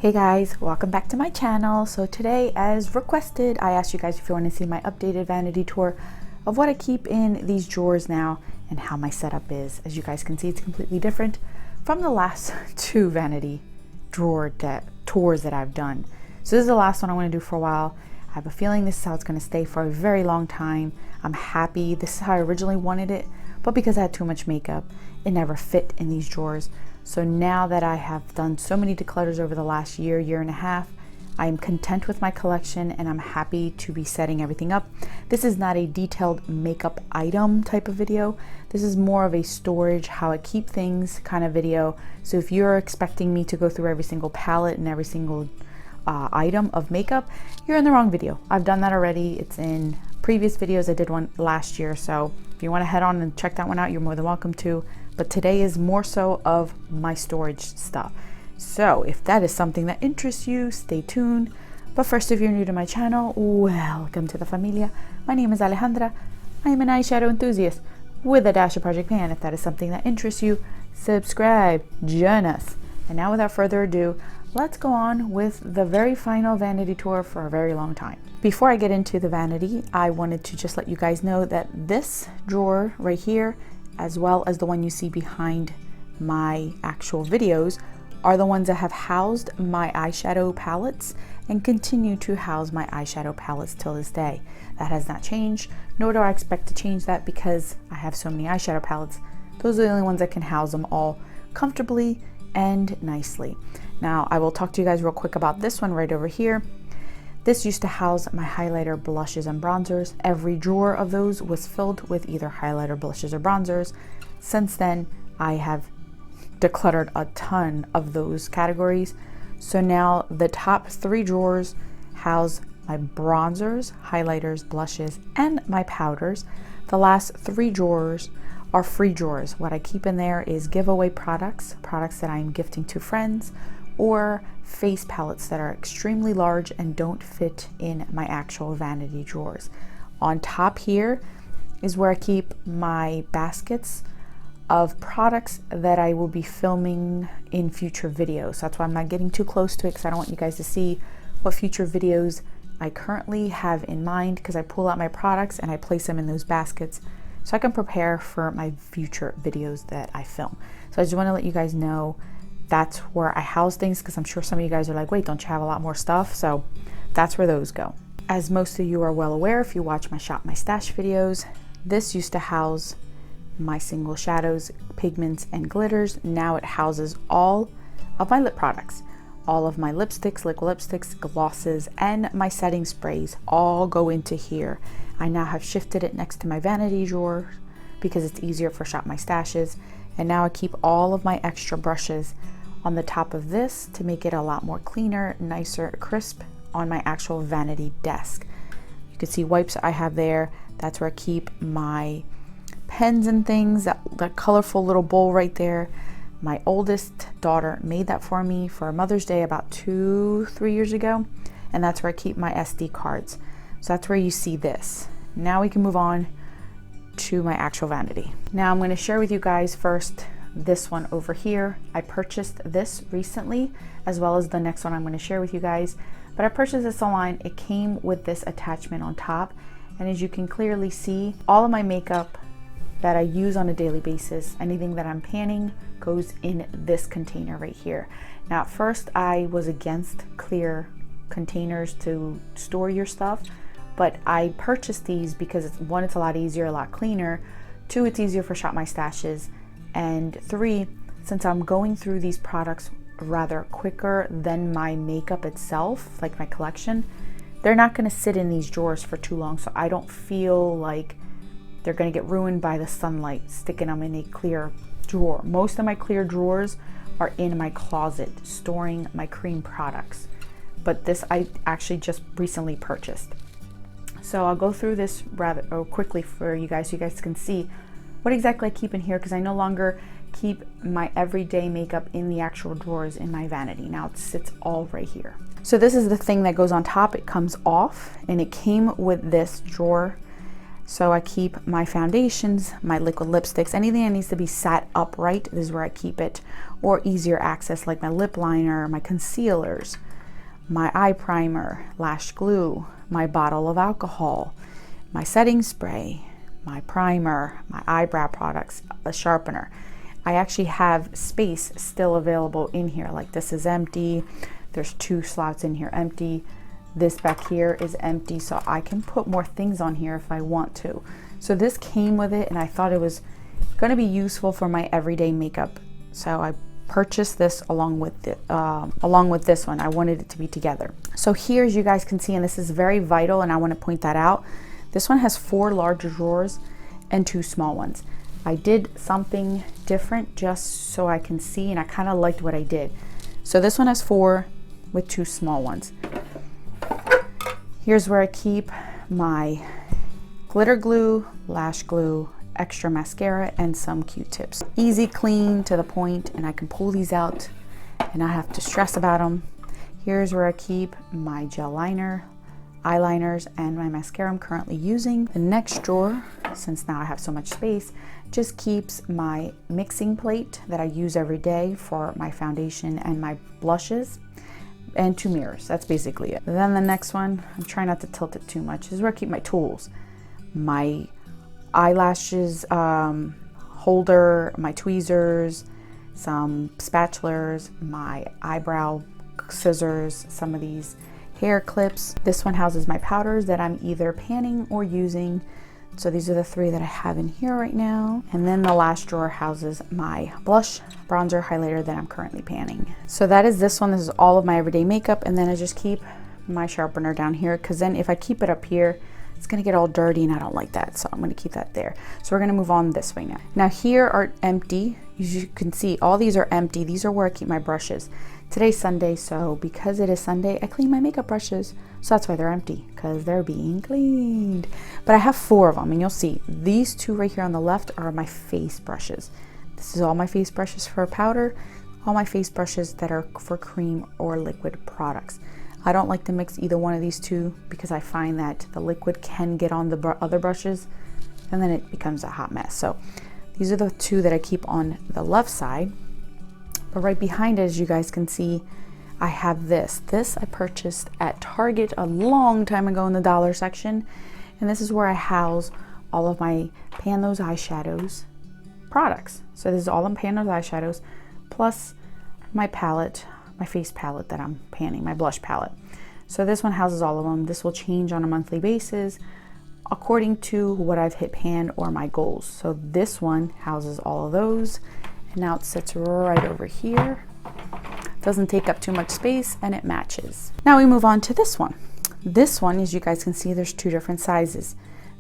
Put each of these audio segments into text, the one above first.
Hey guys, welcome back to my channel. So today, as requested, I asked you guys if you want to see my updated vanity tour of what I keep in these drawers now and how my setup is. As you guys can see, it's completely different from the last two vanity drawer tours that I've done. So this is the last one I want to do for a while. I have a feeling this is how it's going to stay for a very long time. I'm happy. This is how I originally wanted it, but because I had too much makeup, it never fit in these drawers. So now that I have done so many declutters over the last year and a half, I am content with my collection and I'm happy to be setting everything up. This is not a detailed makeup item type of video. This is more of a storage, how I keep things kind of video. So if you're expecting me to go through every single palette and every single item of makeup, you're in the wrong video. I've done that already. It's in previous videos. I did one last year. So if you want to head on and check that one out, you're more than welcome to. But today is more so of my storage stuff. So if that is something that interests you, stay tuned. But first, if you're new to my channel, welcome to the familia. My name is Alejandra. I am an eyeshadow enthusiast with a dash of Project Pan. If that is something that interests you, subscribe, join us. And now without further ado, let's go on with the very final vanity tour for a very long time. Before I get into the vanity, I wanted to just let you guys know that this drawer right here, as well as the one you see behind my actual videos, are the ones that have housed my eyeshadow palettes and continue to house my eyeshadow palettes till this day. That has not changed, nor do I expect to change that because I have so many eyeshadow palettes. Those are the only ones that can house them all comfortably and nicely. Now, I will talk to you guys real quick about this one right over here. This used to house my highlighter, blushes, and bronzers. Every drawer of those was filled with either highlighter, blushes, or bronzers. Since then, I have decluttered a ton of those categories. So now the top three drawers house my bronzers, highlighters, blushes, and my powders. The last three drawers are free drawers. What I keep in there is giveaway products that I'm gifting to friends, or face palettes that are extremely large and don't fit in my actual vanity drawers. On top here is where I keep my baskets of products that I will be filming in future videos. So that's why I'm not getting too close to it, because I don't want you guys to see what future videos I currently have in mind, because I pull out my products and I place them in those baskets so I can prepare for my future videos that I film. So I just want to let you guys know that's where I house things, because I'm sure some of you guys are like, wait, don't you have a lot more stuff? So that's where those go. As most of you are well aware, if you watch my Shop My Stash videos, this used to house my single shadows, pigments, and glitters. Now it houses all of my lip products. All of my lipsticks, liquid lipsticks, glosses, and my setting sprays all go into here. I now have shifted it next to my vanity drawer because it's easier for Shop My Stashes. And now I keep all of my extra brushes on the top of this to make it a lot more cleaner, nicer, crisp on my actual vanity desk. You can see wipes I have there. That's where I keep my pens and things, that colorful little bowl right there. My oldest daughter made that for me for Mother's Day about 2-3 years ago. And that's where I keep my SD cards. So that's where you see this. Now we can move on to my actual vanity. Now I'm going to share with you guys first this one over here. I purchased this recently, as well as the next one I'm going to share with you guys. But I purchased this online. It came with this attachment on top. And as you can clearly see, all of my makeup that I use on a daily basis, anything that I'm panning, goes in this container right here. Now at first I was against clear containers to store your stuff, but I purchased these because one, it's a lot easier, a lot cleaner. Two, it's easier for Shop My Stashes. And three, since I'm going through these products rather quicker than my makeup itself, like my collection, they're not going to sit in these drawers for too long. So I don't feel like they're going to get ruined by the sunlight sticking them in a clear drawer. Most of my clear drawers are in my closet storing my cream products, but this I actually just recently purchased. So I'll go through this rather quickly for you guys so you guys can see what exactly I keep in here, because I no longer keep my everyday makeup in the actual drawers in my vanity. Now it sits all right here. So this is the thing that goes on top. It comes off, and it came with this drawer. So I keep my foundations, my liquid lipsticks, anything that needs to be sat upright, this is where I keep it, or easier access like my lip liner, my concealers, my eye primer, lash glue, my bottle of alcohol, my setting spray, my primer, my eyebrow products, a sharpener. I actually have space still available in here, like this is empty, there's 2 slots in here empty. This back here is empty, so I can put more things on here if I want to. So this came with it, and I thought it was going to be useful for my everyday makeup. So I purchased this along with this one. I wanted it to be together. So here, as you guys can see, and this is very vital, and I want to point that out, this one has 4 large drawers and 2 small ones. I did something different just so I can see, and I kind of liked what I did. So this one has 4 with 2 small ones. Here's where I keep my glitter glue, lash glue, extra mascara, and some Q-tips. Easy, clean, to the point, and I can pull these out and not have to stress about them. Here's where I keep my gel liner, eyeliners, and my mascara I'm currently using. The next drawer, since now I have so much space, just keeps my mixing plate that I use every day for my foundation and my blushes, and 2 mirrors. That's basically it. Then the next one, I'm trying not to tilt it too much, is where I keep my tools. My eyelashes holder, my tweezers, some spatulas, my eyebrow scissors, some of these hair clips. This one houses my powders that I'm either panning or using. So these are the 3 that I have in here right now. And then the last drawer houses my blush, bronzer, highlighter that I'm currently panning. So that is this one. This is all of my everyday makeup. And then I just keep my sharpener down here, because then if I keep it up here, it's gonna get all dirty and I don't like that. So I'm gonna keep that there. So we're gonna move on this way now. Now here are empty. As you can see, all these are empty. These are where I keep my brushes. Today's Sunday, so because it is Sunday, I clean my makeup brushes. So that's why they're empty, because they're being cleaned. But I have 4 of them, and you'll see these 2 right here on the left are my face brushes. This is all my face brushes for powder, all my face brushes that are for cream or liquid products. I don't like to mix either one of these 2 because I find that the liquid can get on the other brushes and then it becomes a hot mess. So these are the 2 that I keep on the left side. But right behind it, as you guys can see, I have this. This I purchased at Target a long time ago in the dollar section. And this is where I house all of my Pan Those Eyeshadows products. So this is all in Pan Those Eyeshadows, plus my palette, my face palette that I'm panning, my blush palette. So this one houses all of them. This will change on a monthly basis according to what I've hit pan or my goals. So this one houses all of those. And now it sits right over here. Doesn't take up too much space, and it matches. Now we move on to this one. This one, as you guys can see, there's 2 different sizes.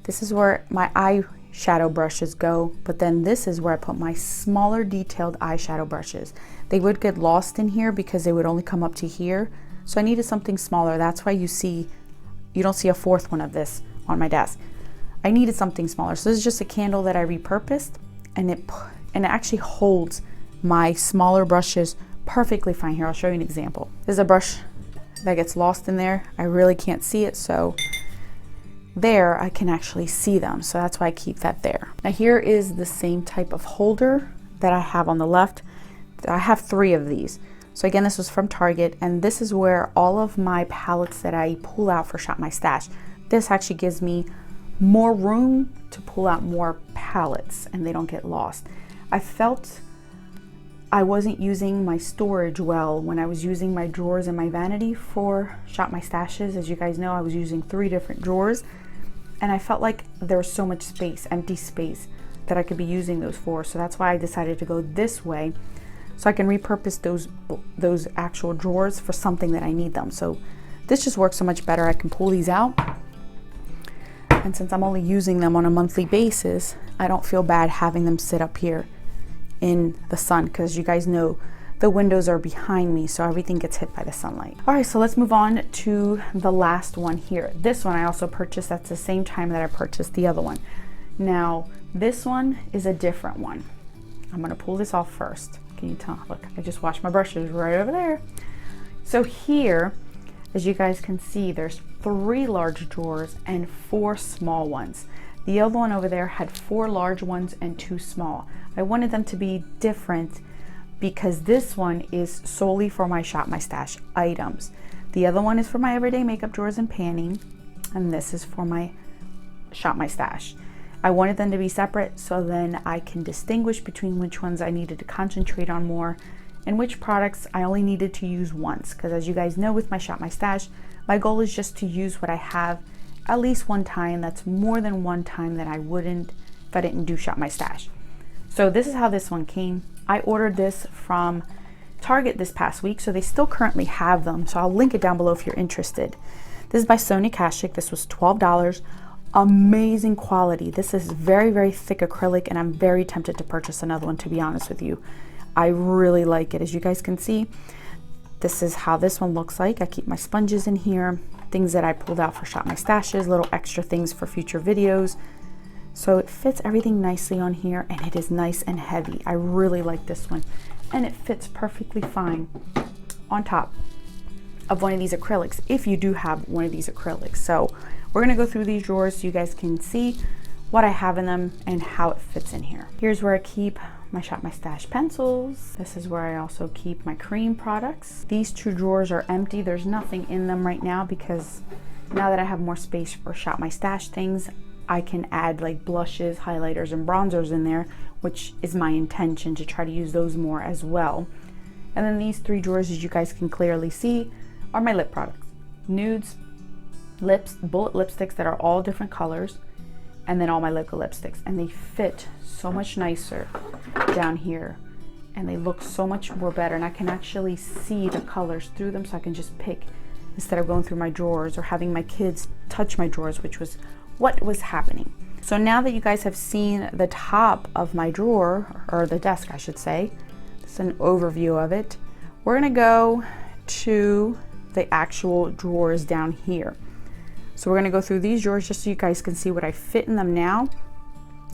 This is where my eyeshadow brushes go, but then this is where I put my smaller detailed eyeshadow brushes. They would get lost in here because they would only come up to here. So I needed something smaller. That's why you don't see a 4th one of this on my desk. I needed something smaller. So this is just a candle that I repurposed, and it actually holds my smaller brushes perfectly fine. Here, I'll show you an example. There's a brush that gets lost in there. I really can't see it, so there I can actually see them. So that's why I keep that there. Now here is the same type of holder that I have on the left. I have 3 of these. So again, this was from Target, and this is where all of my palettes that I pull out for Shop My Stash. This actually gives me more room to pull out more palettes and they don't get lost. I felt I wasn't using my storage well when I was using my drawers in my vanity for Shop My Stashes. As you guys know, I was using 3 different drawers, and I felt like there was so much space, empty space, that I could be using those for. So that's why I decided to go this way, so I can repurpose those actual drawers for something that I need them. So this just works so much better. I can pull these out, and since I'm only using them on a monthly basis, I don't feel bad having them sit up here in the sun, because you guys know the windows are behind me, so everything gets hit by the sunlight. All right, so let's move on to the last one here. This one I also purchased at the same time that I purchased the other one. Now this one is a different one. I'm gonna pull this off first. Can you tell? Look, I just washed my brushes right over there. So here, as you guys can see, there's 3 large drawers and 4 small ones. The other one over there had 4 large ones and 2 small. I wanted them to be different because this one is solely for my Shop My Stash items. The other one is for my everyday makeup drawers and panning, and this is for my Shop My Stash. I wanted them to be separate so then I can distinguish between which ones I needed to concentrate on more and which products I only needed to use once, because as you guys know, with my Shop My Stash, my goal is just to use what I have at least one time. That's more than one time that I wouldn't if I didn't do Shop My Stash. So this is how this one came. I ordered this from Target this past week, so they still currently have them. So I'll link it down below if you're interested. This is by Sonia Kashik. This was $12. Amazing quality. This is very, very thick acrylic, and I'm very tempted to purchase another one, to be honest with you. I really like it. As you guys can see, this is how this one looks like. I keep my sponges in here, things that I pulled out for Shop My Stashes, little extra things for future videos. So it fits everything nicely on here, and it is nice and heavy. I really like this one, and it fits perfectly fine on top of one of these acrylics, if you do have one of these acrylics. So we're gonna go through these drawers so you guys can see what I have in them and how it fits in here. Here's where I keep my Shop My Stash pencils. This is where I also keep my cream products. These 2 drawers are empty. There's nothing in them right now because now that I have more space for Shop My Stash things, I can add like blushes, highlighters, and bronzers in there, which is my intention to try to use those more as well. And then these 3 drawers, as you guys can clearly see, are my lip products. Nudes, lips, bullet lipsticks that are all different colors, and then all my liquid lipsticks, and they fit so much nicer down here, and they look so much more better, and I can actually see the colors through them, so I can just pick instead of going through my drawers or having my kids touch my drawers, which was what was happening. So now that you guys have seen the top of my drawer, or the desk I should say, this is an overview of it, we're gonna go to the actual drawers down here. So we're gonna go through these drawers just so you guys can see what I fit in them now.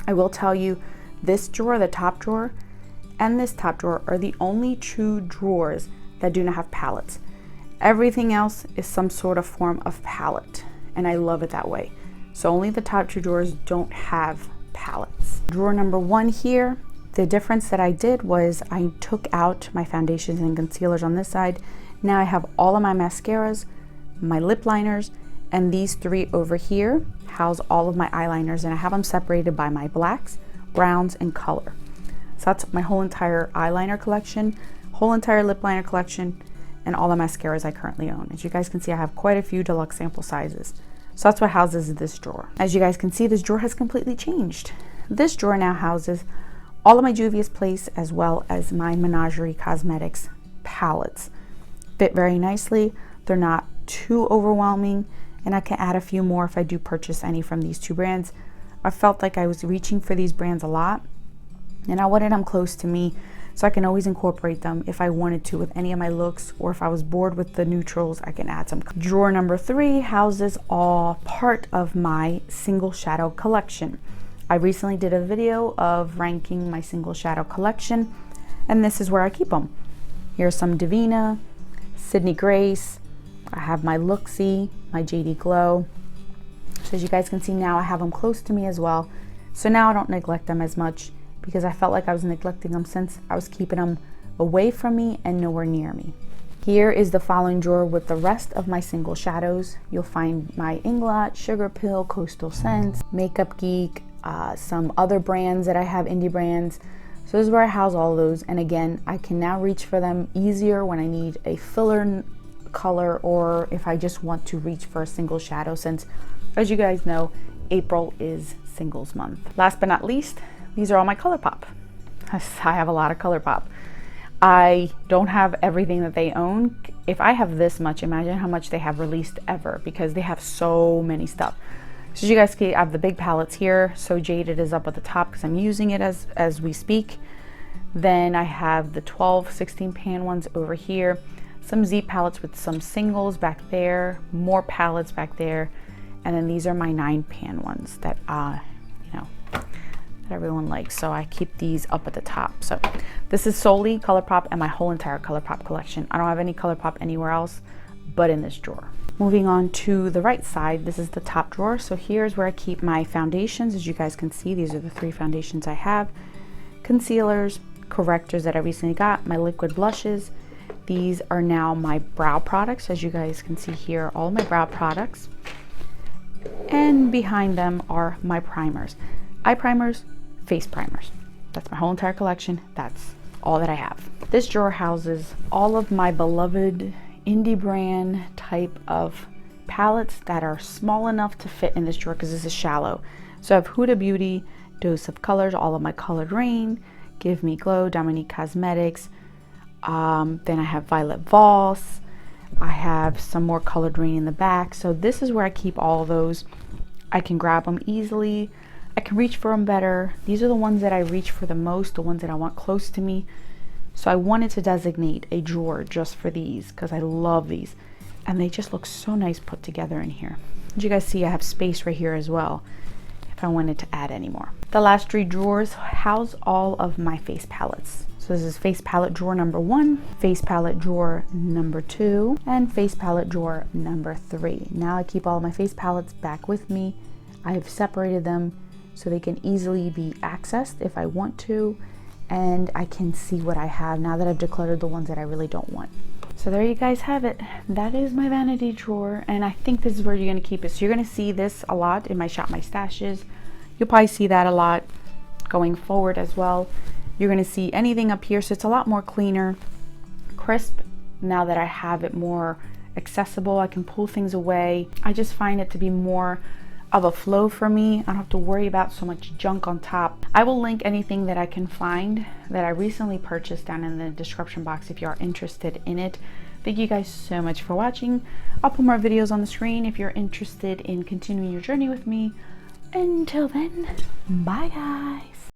I will tell you, this drawer, the top drawer, and this top drawer are the only 2 drawers that do not have palettes. Everything else is some sort of form of palette, and I love it that way. So only the top 2 drawers don't have palettes. Drawer number 1 here, the difference that I did was I took out my foundations and concealers on this side. Now I have all of my mascaras, my lip liners, and these 3 over here house all of my eyeliners, and I have them separated by my blacks, browns, and color. So that's my whole entire eyeliner collection, whole entire lip liner collection, and all the mascaras I currently own. As you guys can see, I have quite a few deluxe sample sizes. So that's what houses this drawer. As you guys can see, this drawer has completely changed. This drawer now houses all of my Juvia's Place as well as my Menagerie Cosmetics palettes. Fit very nicely. They're not too overwhelming, and I can add a few more if I do purchase any from these 2 brands. I felt like I was reaching for these brands a lot, and I wanted them close to me so I can always incorporate them if I wanted to with any of my looks, or if I was bored with the neutrals, I can add some. Drawer number 3 houses all part of my single shadow collection. I recently did a video of ranking my single shadow collection, and this is where I keep them. Here's some Divina, Sydney Grace, I have my Looksy, my JD Glow. So as you guys can see now, I have them close to me as well. So now I don't neglect them as much, because I felt like I was neglecting them since I was keeping them away from me and nowhere near me. Here is the following drawer with the rest of my single shadows. You'll find my Inglot, Sugar Pill, Coastal Scents, Makeup Geek, some other brands that I have, indie brands. So this is where I house all those. And again, I can now reach for them easier when I need a filler color, or if I just want to reach for a single shadow, since as you guys know, April is singles month. Last but not least, these are all my ColourPop. I have a lot of ColourPop. I don't have everything that they own. If I have this much, imagine how much they have released ever, because they have so many stuff. So as you guys see, I have the big palettes here. So Jaded is up at the top because I'm using it as we speak. Then I have the 12, 16 pan ones over here. Some Z palettes with some singles back there, more palettes back there, and then these are my 9 pan ones that that everyone likes. So I keep these up at the top. So this is solely ColourPop and my whole entire ColourPop collection. I don't have any ColourPop anywhere else but in this drawer. Moving on to the right side, this is the top drawer. So here's where I keep my foundations. As you guys can see, these are the 3 foundations I have. Concealers, correctors that I recently got, my liquid blushes. These are now my brow products. As you guys can see here, all my brow products. And behind them are my primers. Eye primers, face primers. That's my whole entire collection. That's all that I have. This drawer houses all of my beloved indie brand type of palettes that are small enough to fit in this drawer because this is shallow. So I have Huda Beauty, Dose of Colors, all of my Colored Rain, Give Me Glow, Dominique Cosmetics. Then I have Violet Voss. I have some more Colored Rain in the back. So this is where I keep all of those. I can grab them easily. I can reach for them better. These are the ones that I reach for the most, the ones that I want close to me. So I wanted to designate a drawer just for these because I love these. And they just look so nice put together in here. As you guys see, I have space right here as well if I wanted to add any more. The last 3 drawers house all of my face palettes. So this is face palette drawer number 1, face palette drawer number 2, and face palette drawer number 3. Now I keep all of my face palettes back with me. I've separated them so they can easily be accessed if I want to, and I can see what I have now that I've decluttered the ones that I really don't want. So there you guys have it. That is my vanity drawer, and I think this is where you're going to keep it. So you're going to see this a lot in my Shop My Stashes. You'll probably see that a lot going forward as well. You're going to see anything up here, so it's a lot more cleaner, crisp. Now that I have it more accessible, I can pull things away. I just find it to be more of a flow for me. I don't have to worry about so much junk on top. I will link anything that I can find that I recently purchased down in the description box if you are interested in it. Thank you guys so much for watching. I'll put more videos on the screen if you're interested in continuing your journey with me. Until then, bye guys.